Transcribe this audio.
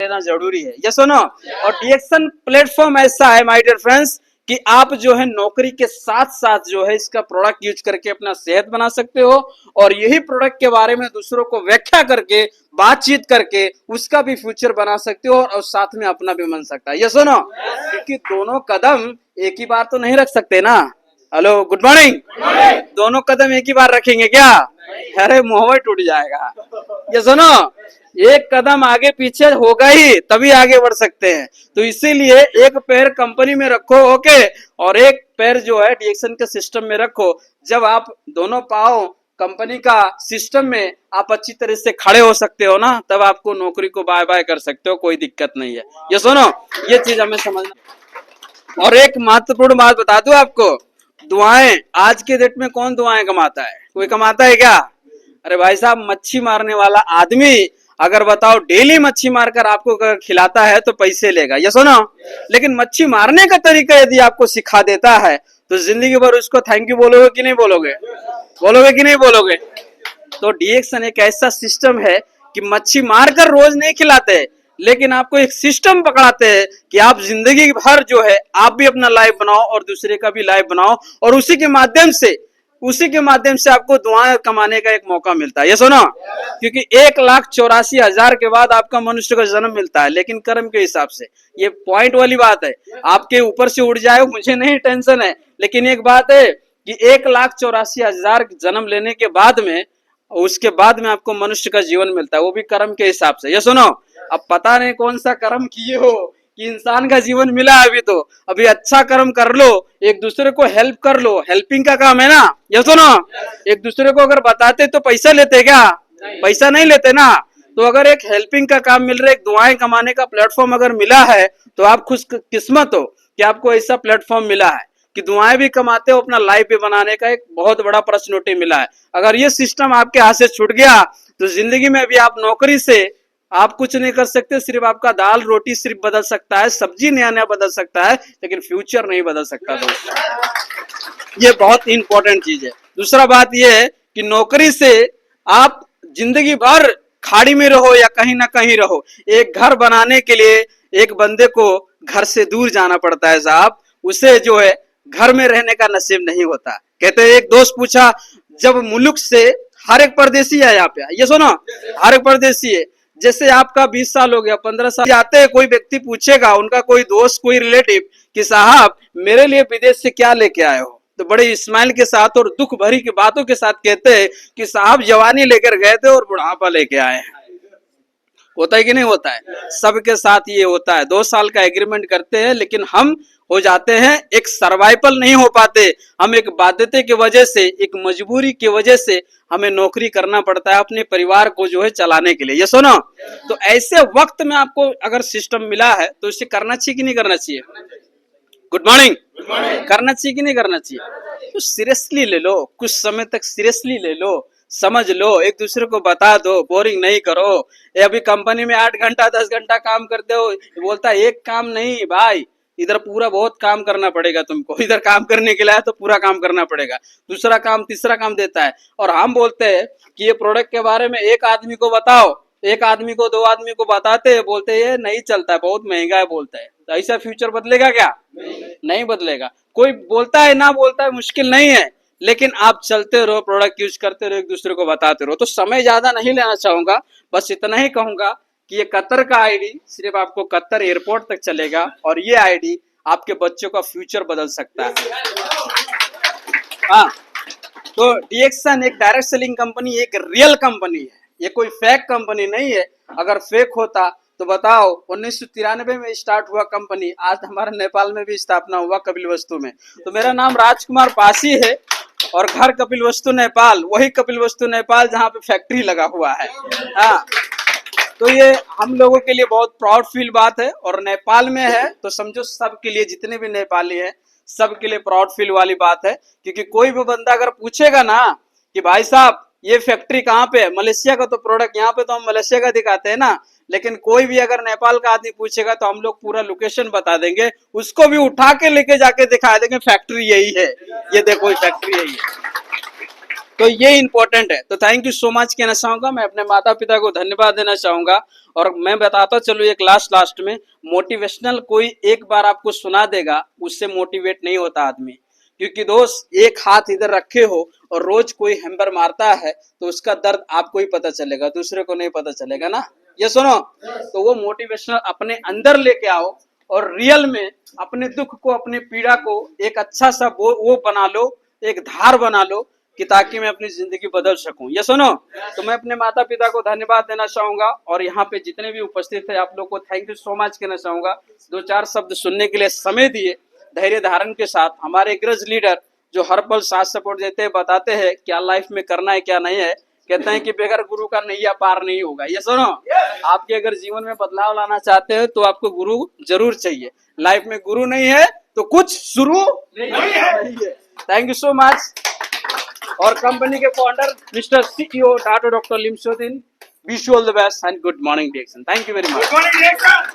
लेना जरूरी है, ये सुनो। और डीएक्शन प्लेटफॉर्म ऐसा है माय डियर फ्रेंड्स कि आप जो है नौकरी के साथ साथ जो है इसका प्रोडक्ट यूज करके अपना सेहत बना सकते हो, और यही प्रोडक्ट के बारे में दूसरों को व्याख्या करके बातचीत करके उसका भी फ्यूचर बना सकते हो, और साथ में अपना भी बन सकता है, ये सुनो। क्योंकि दोनों कदम एक ही बार तो नहीं रख सकते ना। Hello, good morning. दोनों कदम एक ही बार रखेंगे क्या? अरे मुंह टूट जाएगा। ये सुनो, एक कदम आगे पीछे होगा ही तभी आगे बढ़ सकते हैं। तो इसीलिए एक पैर कंपनी में रखो, ओके, और एक पैर जो है डीएक्शन के सिस्टम में रखो। जब आप दोनों पाओ कंपनी का सिस्टम में आप अच्छी तरह से खड़े हो सकते हो ना, तब आपको नौकरी को बाय बाय कर सकते हो, कोई दिक्कत नहीं है। ये सुनो, ये चीज हमें समझना। और एक महत्वपूर्ण बात बता दूं आपको, दुआएं आज के डेट में कौन दुआएं कमाता है? कोई कमाता है क्या? अरे भाई साहब, मच्छी मारने वाला आदमी अगर बताओ डेली मच्छी मारकर आपको अगर खिलाता है तो पैसे लेगा, ये सुनो। लेकिन मच्छी मारने का तरीका यदि आपको सिखा देता है तो जिंदगी भर उसको थैंक यू बोलोगे कि नहीं बोलोगे? बोलोगे कि नहीं बोलोगे? तो डीएक्शन एक ऐसा सिस्टम है कि मच्छी मारकर रोज नहीं खिलाते, लेकिन आपको एक सिस्टम पकड़ाते हैं कि आप जिंदगी भर जो है आप भी अपना लाइफ बनाओ और दूसरे का भी लाइफ बनाओ, और उसी के माध्यम से आपको दुआएं कमाने का एक मौका मिलता है, ये सुनो। क्योंकि 1,84,000 के बाद आपका मनुष्य का जन्म मिलता है, लेकिन कर्म के हिसाब से। ये पॉइंट वाली बात है, आपके ऊपर से उड़ जाए मुझे नहीं टेंशन है, लेकिन एक बात है कि 1,84,000 जन्म लेने के बाद में, उसके बाद में आपको मनुष्य का जीवन मिलता है, वो भी कर्म के हिसाब से, ये सुनो। अब पता नहीं कौन सा कर्म किए हो कि इंसान का जीवन मिला है। अभी अच्छा कर्म कर लो, एक दूसरे को हेल्प कर लो, हेल्पिंग का काम है ना, ये सुनो। एक दूसरे को अगर बताते तो पैसा लेते क्या? पैसा नहीं लेते ना। तो अगर एक हेल्पिंग का काम मिल रहा है, एक दुआएं कमाने का प्लेटफॉर्म अगर मिला है, तो आप खुश किस्मत हो कि आपको ऐसा प्लेटफॉर्म मिला है कि दुआएं भी कमाते हो, अपना लाइफ भी बनाने का एक बहुत बड़ा अपॉर्चुनिटी मिला है। अगर ये सिस्टम आपके हाथ से छूट गया तो जिंदगी में भी आप नौकरी से आप कुछ नहीं कर सकते, सिर्फ आपका दाल रोटी सिर्फ बदल सकता है, सब्जी नया नया बदल सकता है, लेकिन फ्यूचर नहीं बदल सकता दोस्तों। ये बहुत इंपॉर्टेंट चीज है। दूसरा बात यह है कि नौकरी से आप जिंदगी भर खाड़ी में रहो या कहीं ना कहीं रहो, एक घर बनाने के लिए एक बंदे को घर से दूर जाना पड़ता है साहब, उसे जो है घर में रहने का नसीब नहीं होता। कहते हैं, एक दोस्त पूछा, जब मुल्क से हर एक परदेसी है यहाँ पे, ये सुनो, हर एक परदेसी है, जैसे आपका 20 साल हो गया, 15 साल जाते हैं, कोई व्यक्ति पूछेगा, उनका कोई दोस्त कोई रिलेटिव, कि साहब मेरे लिए विदेश से क्या लेके आए हो, तो बड़े स्माइल के साथ और दुख भरी की बातों के साथ कहते हैं कि साहब जवानी लेकर गए थे और बुढ़ापा लेके आए हैं। होता है कि नहीं होता है? सबके साथ ये होता है। 2 साल का एग्रीमेंट करते हैं, लेकिन हम हो जाते हैं, एक सर्वाइवल नहीं हो पाते। हम एक बाध्यता की वजह से, एक मजबूरी की वजह से हमें नौकरी करना पड़ता है अपने परिवार को जो है चलाने के लिए, ये सुनो। तो ऐसे वक्त में आपको अगर सिस्टम मिला है तो इसे करना चाहिए कि नहीं करना चाहिए? Good morning. करना चाहिए कि नहीं करना चाहिए? तो सीरियसली ले लो, कुछ समय तक सीरियसली ले लो, समझ लो, एक दूसरे को बता दो, बोरिंग नहीं करो। ये अभी कंपनी में 8 घंटा 10 घंटा काम करते हो, बोलता है एक काम नहीं भाई, इधर पूरा बहुत काम करना पड़ेगा तुमको, इधर काम करने के लिए तो पूरा काम करना पड़ेगा, दूसरा काम तीसरा काम देता है। और हम बोलते हैं कि ये प्रोडक्ट के बारे में एक आदमी को बताओ, एक आदमी को 2 आदमी को बताते हैं, बोलते हैं ये नहीं चलता है, बहुत महंगा है, बोलता है। तो ऐसा फ्यूचर बदलेगा क्या? नहीं बदलेगा। कोई बोलता है ना बोलता है मुश्किल नहीं है, लेकिन आप चलते रहो, प्रोडक्ट यूज करते रहो, एक दूसरे को बताते रहो। तो समय ज्यादा नहीं लेना चाहूंगा, बस इतना ही कहूंगा कि ये कतर का आईडी सिर्फ आपको कतर एयरपोर्ट तक चलेगा, और ये आईडी आपके बच्चों का फ्यूचर बदल सकता है। हाँ, तो डीएक्शन एक डायरेक्ट सेलिंग कंपनी, एक रियल कंपनी है, ये कोई फेक कंपनी नहीं है। अगर फेक होता तो बताओ, 1993 में स्टार्ट हुआ कंपनी, आज हमारे नेपाल में भी स्थापना हुआ कपिलवस्तु में। तो मेरा नाम राजकुमार पासी है और घर कपिलवस्तु नेपाल, वही कपिलवस्तु नेपाल जहाँ पे फैक्ट्री लगा हुआ है। हाँ, तो ये हम लोगों के लिए बहुत प्राउड फील बात है, और नेपाल में है तो समझो सबके लिए, जितने भी नेपाली हैं सबके लिए प्राउड फील वाली बात है। क्योंकि कोई भी बंदा अगर पूछेगा ना कि भाई साहब ये फैक्ट्री कहाँ पे है, मलेशिया का तो प्रोडक्ट यहाँ पे तो हम मलेशिया का दिखाते हैं ना, लेकिन कोई भी अगर नेपाल का आदमी पूछेगा तो हम लोग पूरा लोकेशन बता देंगे, उसको भी उठा के लेके जाके दिखा देंगे फैक्ट्री यही है, ये देखो फैक्ट्री यही है। तो ये इंपॉर्टेंट है। तो थैंक यू सो मच कहना चाहूंगा। मैं अपने माता पिता को धन्यवाद देना चाहूंगा। और मैं बताता चलूँ एक लास्ट में, मोटिवेशनल कोई एक बार आपको सुना देगा, उससे मोटिवेट नहीं होता आदमी। क्योंकि दोस्त, एक हाथ इधर रखे हो और रोज कोई हैम्बर मारता है तो उसका दर्द आपको ही पता चलेगा, दूसरे को नहीं पता चलेगा ना। ये सुनो, तो वो मोटिवेशनल अपने अंदर लेके आओ और रियल में अपने दुख को, अपने पीड़ा को एक अच्छा सा वो बना लो, एक धार बना लो कि ताकि मैं अपनी जिंदगी बदल सकूं। ये सुनो, तो मैं अपने माता पिता को धन्यवाद देना चाहूंगा और यहाँ पे जितने भी उपस्थित है आप लोग को थैंक यू सो मच कहना चाहूंगा। 2-4 शब्द सुनने के लिए समय दिए, धैर्य धारण के साथ। हमारे एग्रज लीडर जो हर पल साथ सपोर्ट देते हैं, बताते हैं क्या लाइफ में करना है क्या नहीं है। कहते हैं कि बगैर गुरु का नैया पार नहीं होगा। ये सुनो, आपके अगर जीवन में बदलाव लाना चाहते हो तो आपको गुरु जरूर चाहिए। लाइफ में गुरु नहीं है तो कुछ शुरू नहीं है। Thank you so much. और कंपनी के फाउंडर मिस्टर CEO डॉक्टर लिमशोदीन, wish you all the best and good morning डिएक्शन। Thank you very much.